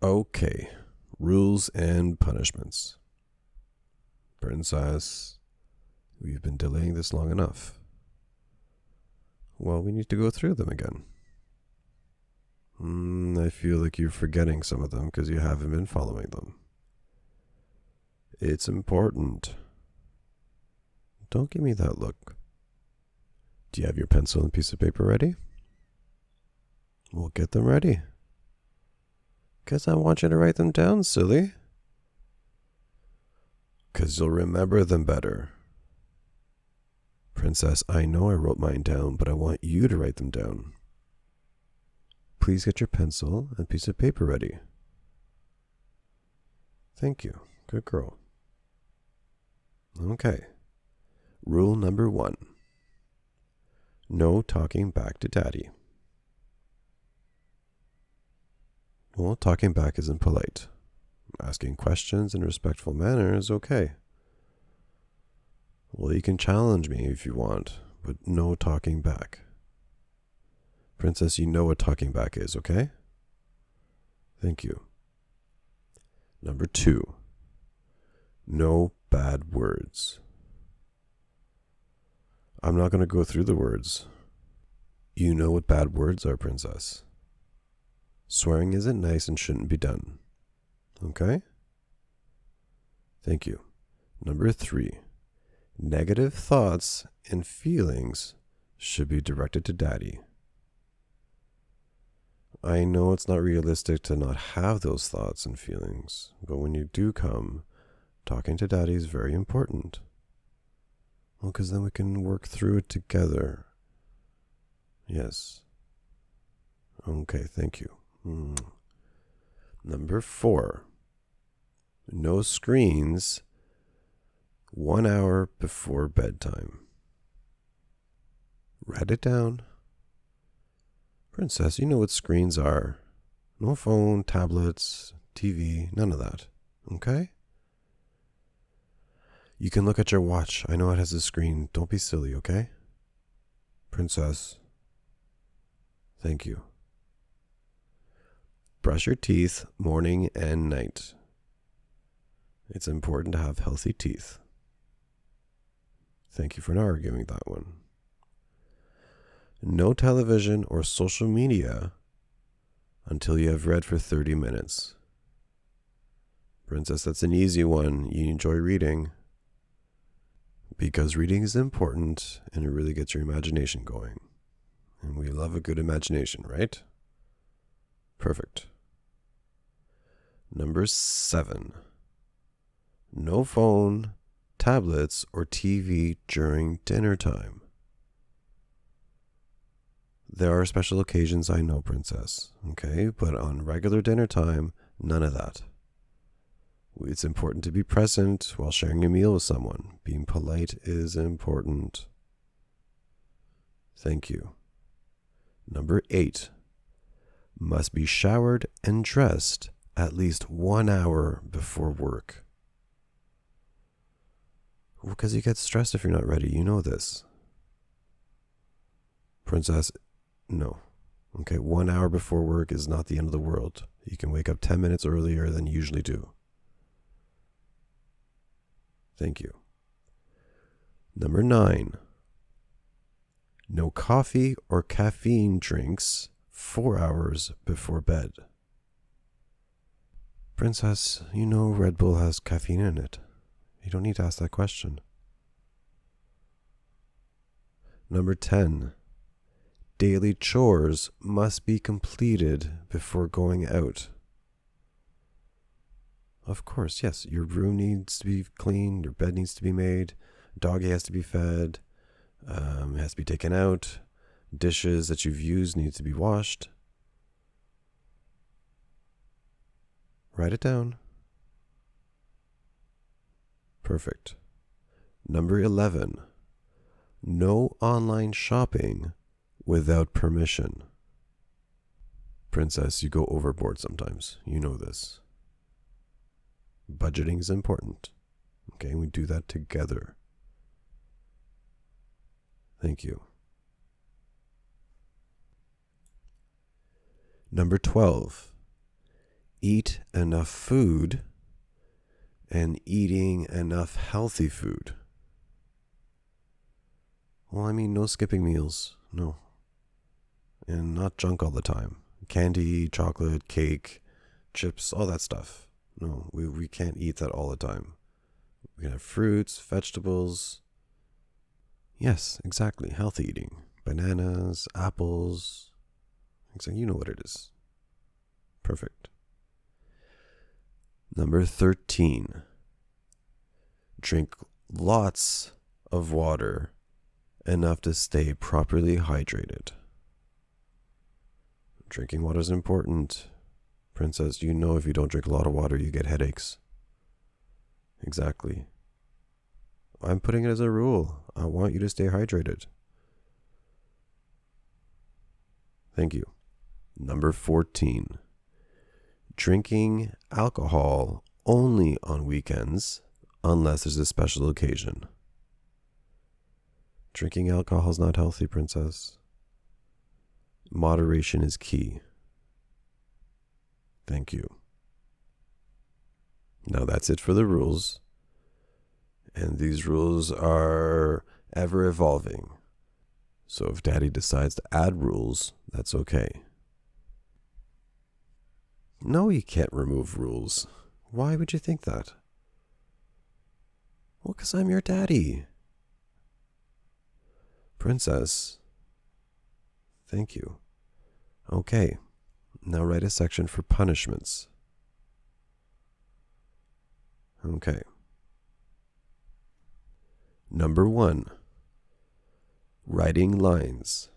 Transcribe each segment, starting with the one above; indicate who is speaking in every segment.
Speaker 1: Okay, rules and punishments. Princess, we've been delaying this long enough. Well, we need to go through them again. I feel like you're forgetting some of them because you haven't been following them. It's important. Don't give me that look. Do you have your pencil and piece of paper ready? We'll get them ready. Because I want you to write them down, silly. Because you'll remember them better. Princess, I know I wrote mine down, but I want you to write them down. Please get your pencil and piece of paper ready. Thank you. Good girl. Okay. Rule number 1. No talking back to daddy. Well, talking back isn't polite. Asking questions in a respectful manner is okay. Well, you can challenge me if you want, but no talking back. Princess, you know what talking back is, okay? Thank you. Number 2. No bad words. I'm not going to go through the words. You know what bad words are, Princess. Swearing isn't nice and shouldn't be done. Okay? Thank you. Number 3. Negative thoughts and feelings should be directed to daddy. I know it's not realistic to not have those thoughts and feelings, but when you do come, talking to daddy is very important. Well, because then we can work through it together. Yes. Okay, thank you. Number 4. No screens 1 hour before bedtime. Write it down. Princess, you know what screens are. No phone, tablets, TV, none of that. Okay? You can look at your watch. I know it has a screen. Don't be silly, okay? Princess. Thank you. Brush your teeth morning and night. It's important to have healthy teeth. Thank you for not arguing that one. No television or social media until you have read for 30 minutes. Princess, that's an easy one. You enjoy reading. Because reading is important and it really gets your imagination going. And we love a good imagination, right? Perfect. Number 7. No phone, tablets, or TV during dinner time. There are special occasions, I know, Princess, okay? But on regular dinner time, none of that. It's important to be present while sharing a meal with someone. Being polite is important. Thank you. Number 8. Must be showered and dressed at least 1 hour before work. Well, because you get stressed if you're not ready. You know this. Princess, no. Okay, 1 hour before work is not the end of the world. You can wake up 10 minutes earlier than you usually do. Thank you. Number 9. No coffee or caffeine drinks 4 hours before bed. Princess, you know Red Bull has caffeine in it. You don't need to ask that question. Number 10. Daily chores must be completed before going out. Of course, yes. Your room needs to be cleaned. Your bed needs to be made. Doggy has to be fed. It has to be taken out. Dishes that you've used need to be washed. Write it down. Perfect. Number 11. No online shopping without permission. Princess, you go overboard sometimes. You know this. Budgeting is important. Okay, we do that together. Thank you. Number 12. eat enough food and eating enough healthy food. Well, I mean, no skipping meals. No. And not junk all the time. Candy, chocolate, cake, chips, all that stuff. No, we can't eat that all the time. We can have fruits, vegetables. Yes, exactly. Healthy eating. Bananas, apples. Exactly. You know what it is. Perfect. Number 13. Drink lots of water, enough to stay properly hydrated. Drinking water is important. Princess, you know if you don't drink a lot of water, you get headaches. Exactly. I'm putting it as a rule. I want you to stay hydrated. Thank you. Number 14. Drinking alcohol only on weekends unless there's a special occasion. Drinking alcohol is not healthy, Princess. Moderation is key. Thank you. Now that's it for the rules. And these rules are ever evolving. So if Daddy decides to add rules, that's okay. No, you can't remove rules. Why would you think that? Well, 'cause I'm your daddy. Princess. Thank you. Okay. Now write a section for punishments. Okay. Number 1. Writing lines.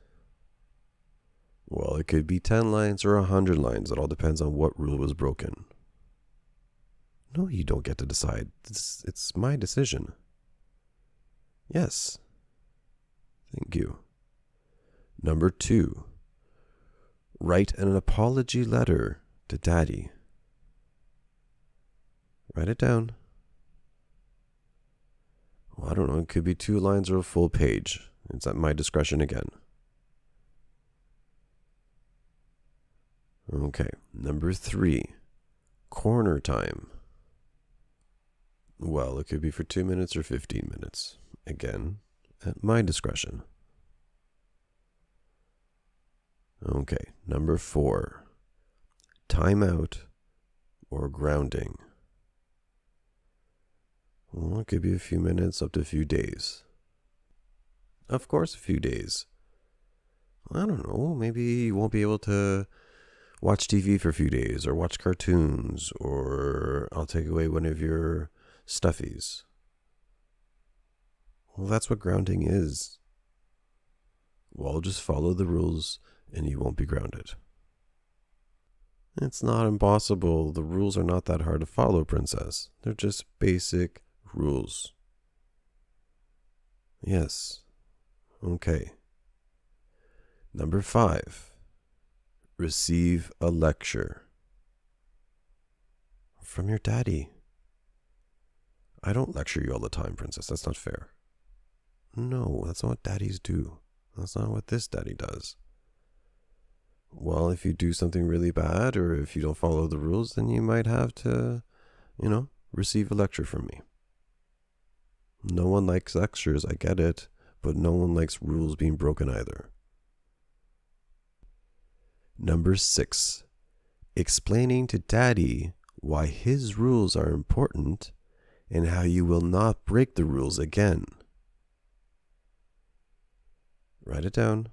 Speaker 1: Well, it could be 10 lines or 100 lines. It all depends on what rule was broken. No, you don't get to decide. It's my decision. Yes. Thank you. Number 2. Write an apology letter to Daddy. Write it down. Well, I don't know. It could be 2 lines or a full page. It's at my discretion again. Okay. Number 3. Corner time. Well, it could be for 2 minutes or 15 minutes. Again, at my discretion. Okay. Number 4. Timeout or grounding. Well, it could be a few minutes up to a few days. Of course, a few days. I don't know. Maybe you won't be able to watch TV for a few days or watch cartoons, or I'll take away one of your stuffies. Well, that's what grounding is. Well, just follow the rules and you won't be grounded. It's not impossible. The rules are not that hard to follow, Princess. They're just basic rules. Yes. Okay. Number 5. Receive a lecture. From your daddy. I don't lecture you all the time, Princess. That's not fair. No, that's not what daddies do. That's not what this daddy does. Well, if you do something really bad or if you don't follow the rules, then you might have to, receive a lecture from me. No one likes lectures, I get it, but no one likes rules being broken either. Number 6. Explaining to Daddy why his rules are important and how you will not break the rules again. Write it down.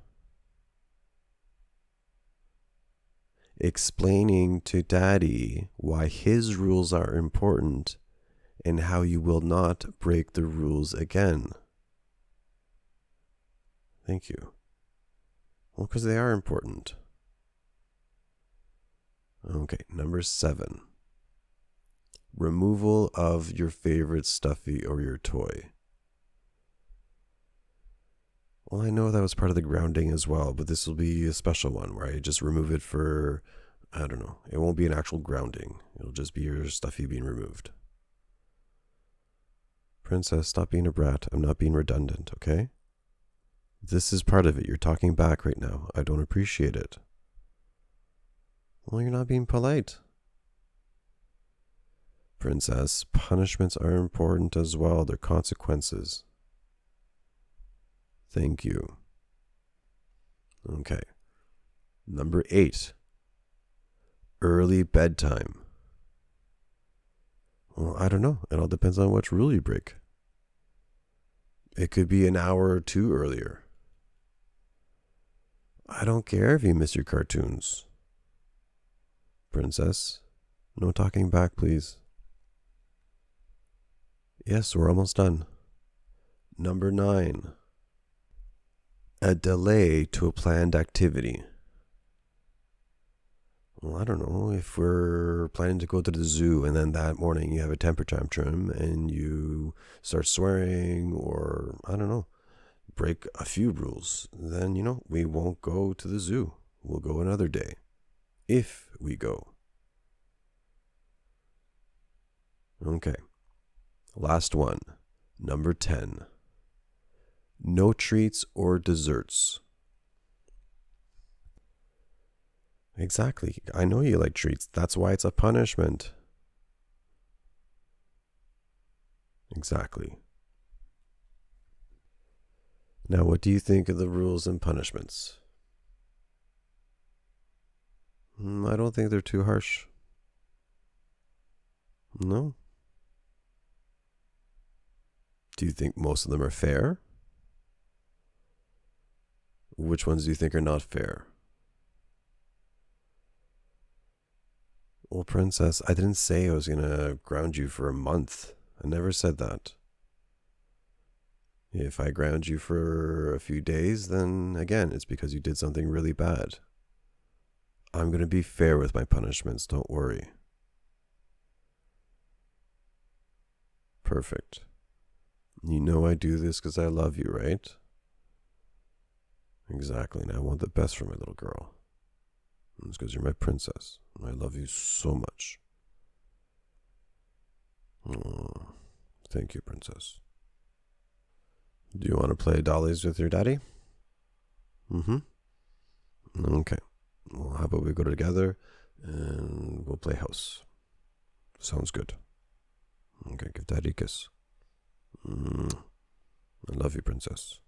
Speaker 1: Explaining to Daddy why his rules are important and how you will not break the rules again. Thank you. Well, because they are important. Okay, number 7. Removal of your favorite stuffy or your toy. Well, I know that was part of the grounding as well, but this will be a special one where I just remove it for, I don't know, it won't be an actual grounding. It'll just be your stuffy being removed. Princess, stop being a brat. I'm not being redundant, okay? This is part of it. You're talking back right now. I don't appreciate it. Well, you're not being polite. Princess, punishments are important as well. They're consequences. Thank you. Okay. Number 8. Early bedtime. Well, I don't know. It all depends on which rule you break. It could be an hour or two earlier. I don't care if you miss your cartoons. Princess, no talking back, please. Yes, we're almost done. Number 9. A delay to a planned activity. Well, I don't know, if we're planning to go to the zoo and then that morning you have a temper tantrum and you start swearing or, I don't know, break a few rules, then, we won't go to the zoo. We'll go another day. If we go. Okay. Last one. Number 10. No treats or desserts. Exactly. I know you like treats. That's why it's a punishment. Exactly. Now, what do you think of the rules and punishments? I don't think they're too harsh. No? Do you think most of them are fair? Which ones do you think are not fair? Well, Princess, I didn't say I was going to ground you for a month. I never said that. If I ground you for a few days, then again, it's because you did something really bad. I'm going to be fair with my punishments, don't worry. Perfect. You know I do this because I love you, right? Exactly, and I want the best for my little girl. It's because you're my princess. I love you so much. Oh, thank you, princess. Do you want to play dollies with your daddy? Okay. Well, how about we go together and we'll play house? Sounds good. Okay, give daddy a kiss. I love you, princess.